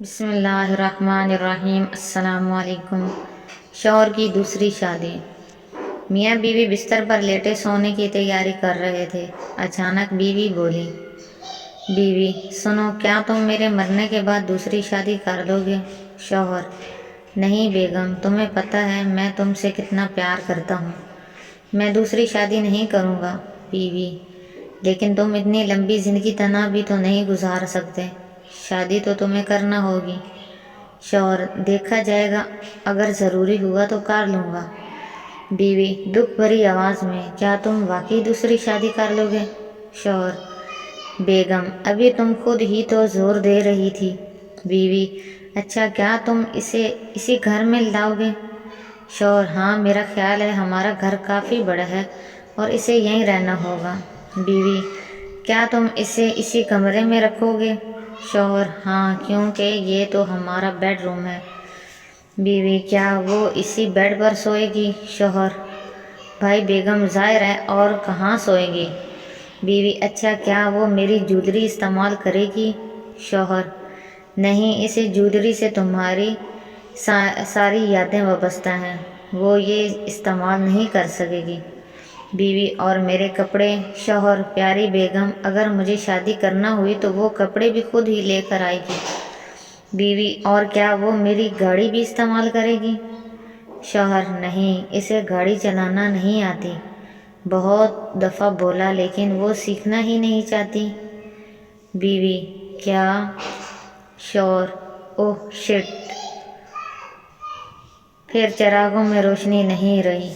بسم اللہ الرحمن الرحیم۔ السلام علیکم۔ شوہر کی دوسری شادی۔ میاں بیوی بستر پر لیٹے سونے کی تیاری کر رہے تھے۔ اچانک بیوی بولی، بیوی سنو، کیا تم میرے مرنے کے بعد دوسری شادی کر لو گے؟ شوہر، نہیں بیگم، تمہیں پتہ ہے میں تم سے کتنا پیار کرتا ہوں، میں دوسری شادی نہیں کروں گا۔ بیوی، لیکن تم اتنی لمبی زندگی تنہا بھی تو نہیں گزار سکتے، شادی تو تمہیں کرنا ہوگی۔ شوہر، دیکھا جائے گا، اگر ضروری ہوا تو کر لوں گا۔ بیوی دکھ بھری آواز میں، کیا تم واقعی دوسری شادی کر لو گے؟ شوہر، بیگم ابھی تم خود ہی تو زور دے رہی تھی۔ بیوی، اچھا کیا تم اسے اسی گھر میں لاؤ گے؟ شوہر، ہاں، میرا خیال ہے ہمارا گھر کافی بڑا ہے اور اسے یہیں رہنا ہوگا۔ بیوی، کیا تم اسے اسی کمرے میں رکھو گے؟ شوہر، ہاں، کیونکہ یہ تو ہمارا بیڈ روم ہے۔ بیوی، کیا وہ اسی بیڈ پر سوئے گی؟ شوہر، بھائی بیگم ظاہر ہے اور کہاں سوئے گی۔ بیوی، اچھا کیا وہ میری جویلری استعمال کرے گی؟ شوہر، نہیں، اسے جویلری سے تمہاری ساری یادیں وابستہ ہیں، وہ یہ استعمال نہیں کر سکے گی۔ بیوی، اور میرے کپڑے؟ شوہر، پیاری بیگم اگر مجھے شادی کرنا ہوئی تو وہ کپڑے بھی خود ہی لے کر آئے گی۔ بیوی، اور کیا وہ میری گاڑی بھی استعمال کرے گی؟ شوہر، نہیں، اسے گاڑی چلانا نہیں آتی، بہت دفعہ بولا لیکن وہ سیکھنا ہی نہیں چاہتی۔ بیوی، کیا؟ شوہر، اوہ شٹ! پھر چراغوں میں روشنی نہیں رہی۔